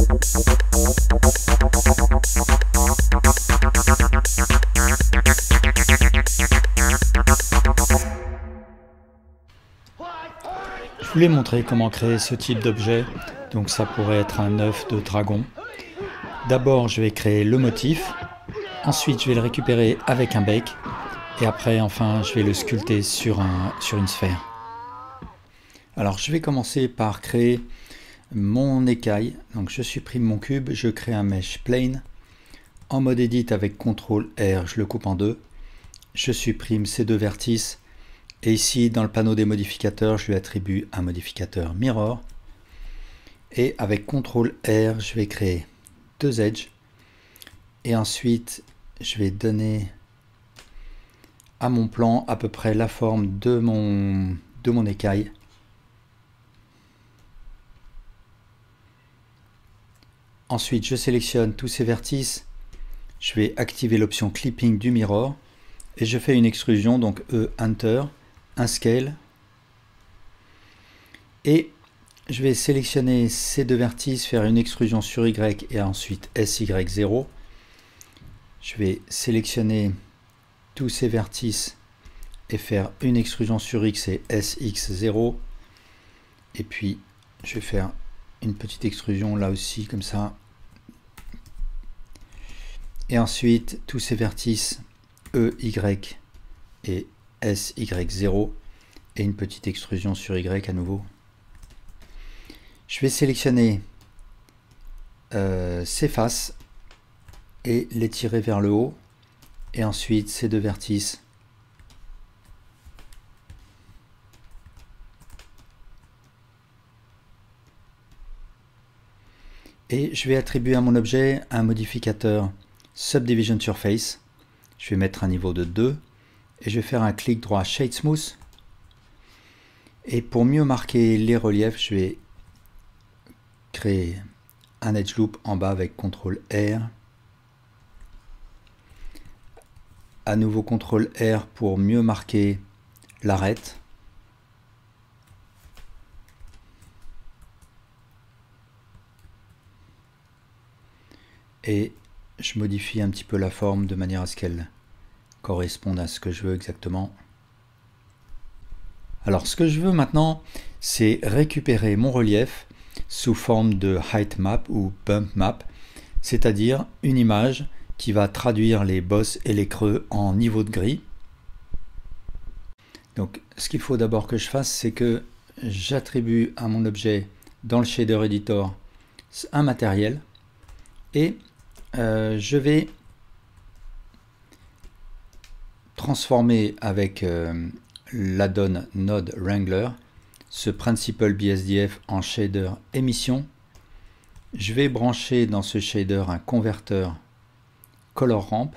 Je voulais montrer comment créer ce type d'objet, donc ça pourrait être un œuf de dragon. D'abord je vais créer le motif, ensuite je vais le récupérer avec un bec, et après enfin je vais le sculpter sur une sphère. Alors je vais commencer par créer mon écaille, donc je supprime mon cube, je crée un mesh plane, en mode edit avec CTRL R, je le coupe en deux, je supprime ces deux vertices, et ici dans le panneau des modificateurs, je lui attribue un modificateur mirror, et avec CTRL R, je vais créer deux edges, et ensuite je vais donner à mon plan à peu près la forme de mon écaille. Ensuite, je sélectionne tous ces vertices, je vais activer l'option clipping du mirror et je fais une extrusion, donc Enter, un scale. Et je vais sélectionner ces deux vertices, faire une extrusion sur Y et ensuite SY0. Je vais sélectionner tous ces vertices et faire une extrusion sur X et SX0. Et puis, je vais faire une petite extrusion là aussi, comme ça. Et ensuite, tous ces vertices EY et SY0 et une petite extrusion sur Y à nouveau. Je vais sélectionner ces faces et les tirer vers le haut. Et ensuite, ces deux vertices. Et je vais attribuer à mon objet un modificateur Subdivision Surface. Je vais mettre un niveau de 2 et je vais faire un clic droit Shade Smooth. Et pour mieux marquer les reliefs, je vais créer un Edge Loop en bas avec CTRL R. À nouveau CTRL R pour mieux marquer l'arête. Et je modifie un petit peu la forme de manière à ce qu'elle corresponde à ce que je veux exactement. Alors ce que je veux maintenant, c'est récupérer mon relief sous forme de height map ou bump map, c'est-à-dire une image qui va traduire les bosses et les creux en niveau de gris. Donc ce qu'il faut d'abord que je fasse, c'est que j'attribue à mon objet dans le shader editor un matériel et je vais transformer avec l'add-on Node Wrangler ce Principal BSDF en shader émission. Je vais brancher dans ce shader un converteur Color Ramp.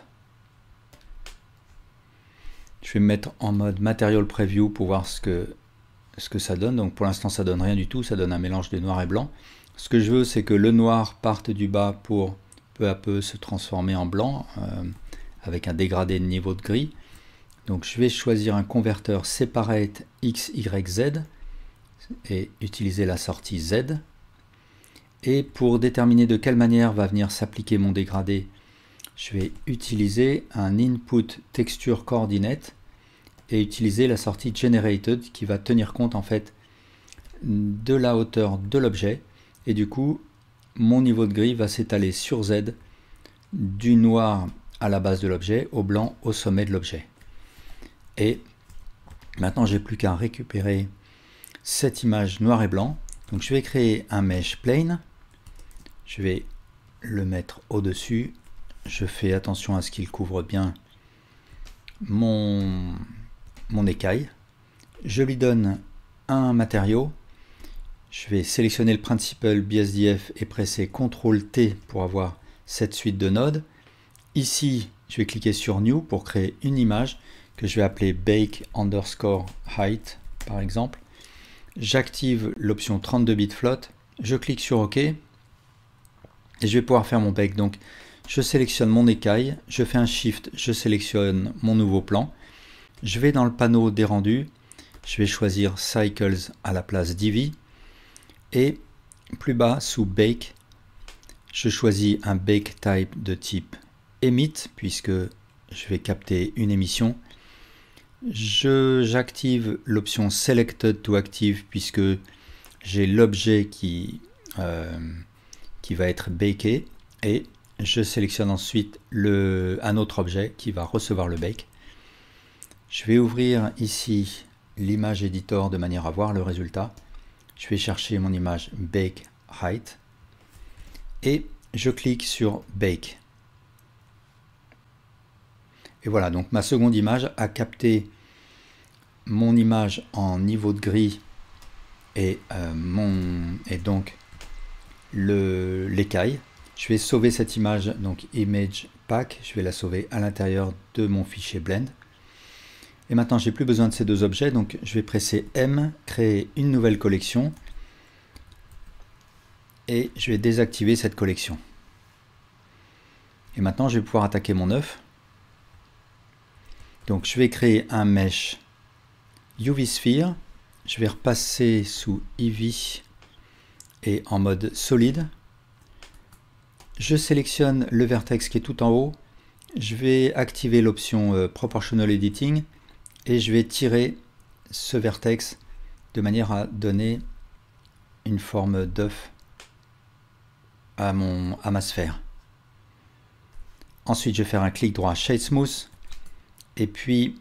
Je vais me mettre en mode Material Preview pour voir ce que ça donne. Donc pour l'instant ça donne rien du tout, ça donne un mélange de noir et blanc. Ce que je veux, c'est que le noir parte du bas pour peu à peu se transformer en blanc avec un dégradé de niveau de gris. Donc je vais choisir un converteur Separate XYZ et utiliser la sortie Z. Et pour déterminer de quelle manière va venir s'appliquer mon dégradé, je vais utiliser un Input Texture Coordinate et utiliser la sortie Generated qui va tenir compte en fait de la hauteur de l'objet. Et du coup, mon niveau de gris va s'étaler sur Z, du noir à la base de l'objet, au blanc au sommet de l'objet. Et maintenant, j'ai plus qu'à récupérer cette image noir et blanc. Donc je vais créer un mesh plane. Je vais le mettre au-dessus. Je fais attention à ce qu'il couvre bien mon écaille. Je lui donne un matériau. Je vais sélectionner le Principal BSDF et presser CTRL T pour avoir cette suite de nodes. Ici, je vais cliquer sur New pour créer une image que je vais appeler Bake underscore height par exemple. J'active l'option 32 bits float. Je clique sur OK. Et je vais pouvoir faire mon bake. Donc, je sélectionne mon écaille. Je fais un Shift. Je sélectionne mon nouveau plan. Je vais dans le panneau des rendus. Je vais choisir Cycles à la place d'Eevee. Et plus bas, sous Bake, Je choisis un bake type de type emit puisque je vais capter une émission. J'active l'option selected to active puisque j'ai l'objet qui va être baké, et je sélectionne ensuite un autre objet qui va recevoir le bake. Je vais ouvrir ici l'image editor de manière à voir le résultat. Je vais chercher mon image bake height et je clique sur bake. Et voilà, donc ma seconde image a capté mon image en niveau de gris et donc l'écaille. Je vais sauver cette image, donc image pack, je vais la sauver à l'intérieur de mon fichier blend. Et maintenant j'ai plus besoin de ces deux objets, donc je vais presser M, créer une nouvelle collection, et je vais désactiver cette collection. Et maintenant je vais pouvoir attaquer mon œuf. Donc je vais créer un mesh UV Sphere, je vais repasser sous EV et en mode solide. Je sélectionne le vertex qui est tout en haut, je vais activer l'option Proportional Editing et je vais tirer ce vertex de manière à donner une forme d'œuf à ma sphère. Ensuite je vais faire un clic droit Shade Smooth et puis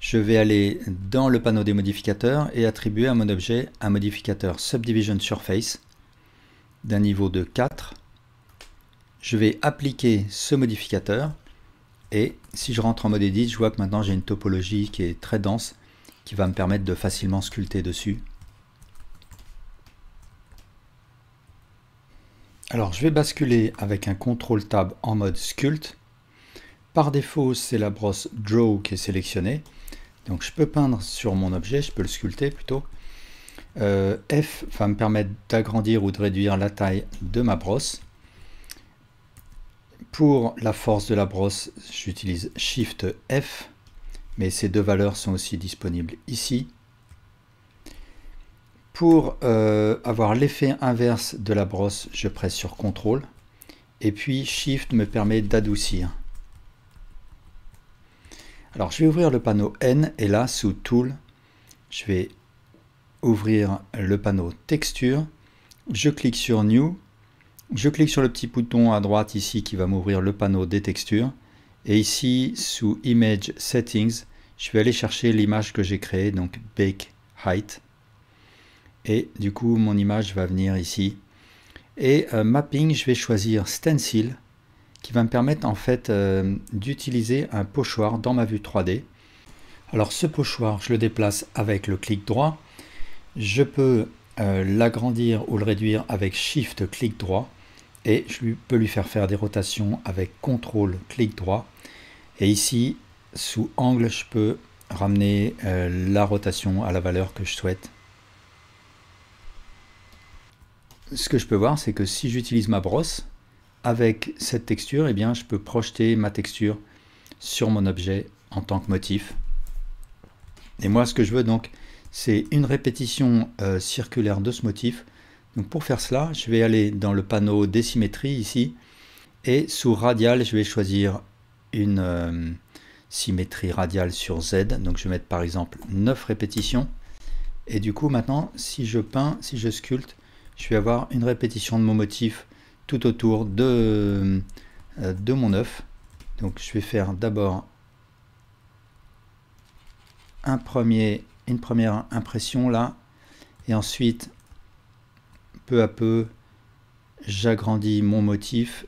je vais aller dans le panneau des modificateurs et attribuer à mon objet un modificateur Subdivision Surface d'un niveau de 4. Je vais appliquer ce modificateur et si je rentre en mode Edit, je vois que maintenant j'ai une topologie qui est très dense qui va me permettre de facilement sculpter dessus. Alors je vais basculer avec un CTRL Tab en mode Sculpt. Par défaut, c'est la brosse Draw qui est sélectionnée. Donc je peux peindre sur mon objet, je peux le sculpter plutôt. F va me permettre d'agrandir ou de réduire la taille de ma brosse. Pour la force de la brosse, j'utilise Shift F, mais ces deux valeurs sont aussi disponibles ici. Pour avoir l'effet inverse de la brosse, je presse sur CTRL, et puis Shift me permet d'adoucir. Alors je vais ouvrir le panneau N, et là sous Tool, je vais ouvrir le panneau Texture, je clique sur New, je clique sur le petit bouton à droite ici qui va m'ouvrir le panneau des textures, et ici sous Image Settings, je vais aller chercher l'image que j'ai créée, donc Bake Height, et du coup mon image va venir ici, et Mapping, je vais choisir Stencil, qui va me permettre en fait d'utiliser un pochoir dans ma vue 3D. Alors ce pochoir, je le déplace avec le clic droit. Je peux l'agrandir ou le réduire avec Shift clic droit et je peux lui faire des rotations avec CTRL clic droit. Et ici, sous angle, je peux ramener la rotation à la valeur que je souhaite. Ce que je peux voir, c'est que si j'utilise ma brosse, avec cette texture, eh bien, je peux projeter ma texture sur mon objet en tant que motif. Et moi, ce que je veux donc, c'est une répétition circulaire de ce motif. Donc pour faire cela, je vais aller dans le panneau des symétries ici, et sous radial, je vais choisir une symétrie radiale sur Z. Donc je vais mettre par exemple 9 répétitions. Et du coup, maintenant, si je peins, si je sculpte, je vais avoir une répétition de mon motif tout autour de mon œuf. Donc je vais faire d'abord une première impression là, et ensuite peu à peu j'agrandis mon motif.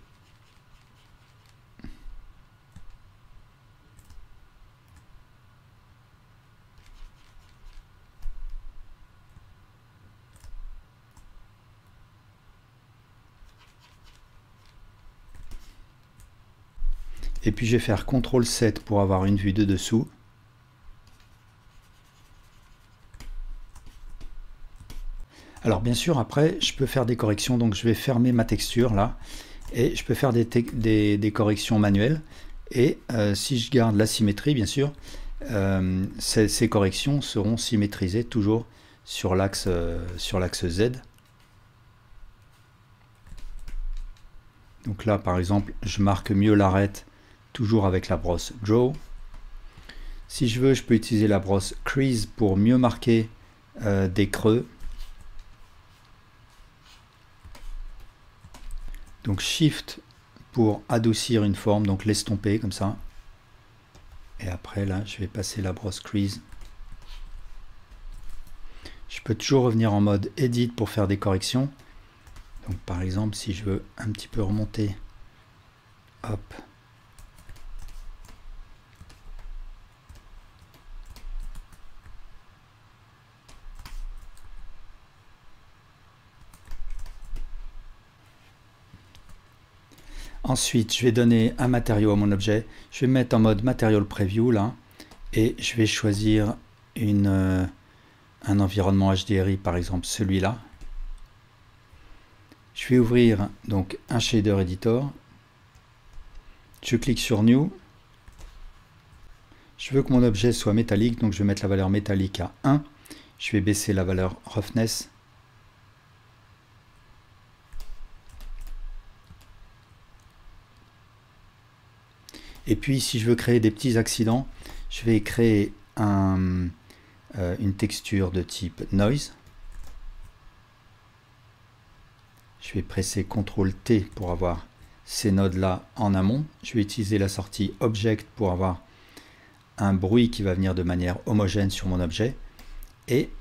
Et puis je vais faire CTRL 7 pour avoir une vue de dessous. Alors bien sûr, après, je peux faire des corrections, donc je vais fermer ma texture là, et je peux faire des corrections manuelles. Et si je garde la symétrie, bien sûr, ces corrections seront symétrisées toujours sur l'axe Z. Donc là, par exemple, je marque mieux l'arête toujours avec la brosse Draw. Si je veux, je peux utiliser la brosse Crease pour mieux marquer des creux. Donc Shift pour adoucir une forme, donc l'estomper comme ça. Et après là, je vais passer la brosse Crease. Je peux toujours revenir en mode Edit pour faire des corrections. Donc par exemple, si je veux un petit peu remonter, hop. Ensuite, je vais donner un matériau à mon objet. Je vais me mettre en mode Material Preview là. Et je vais choisir un environnement HDRI, par exemple celui-là. Je vais ouvrir donc un shader editor. Je clique sur New. Je veux que mon objet soit métallique, donc je vais mettre la valeur métallique à 1. Je vais baisser la valeur Roughness. Et puis si je veux créer des petits accidents, je vais créer une texture de type Noise. Je vais presser CTRL-T pour avoir ces nodes-là en amont. Je vais utiliser la sortie Object pour avoir un bruit qui va venir de manière homogène sur mon objet. Et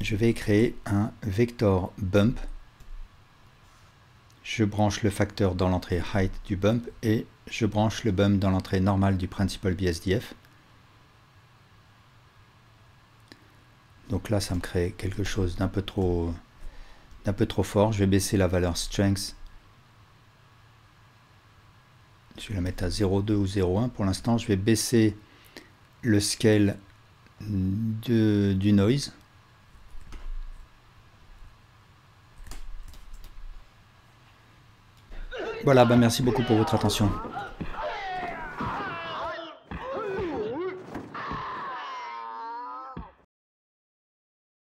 je vais créer un vector bump. Je branche le facteur dans l'entrée height du bump et je branche le bump dans l'entrée normale du principal BSDF. Donc là, ça me crée quelque chose d'un peu trop fort. Je vais baisser la valeur strength. Je vais la mettre à 0,2 ou 0,1 pour l'instant. Je vais baisser le scale du noise. Voilà, merci beaucoup pour votre attention.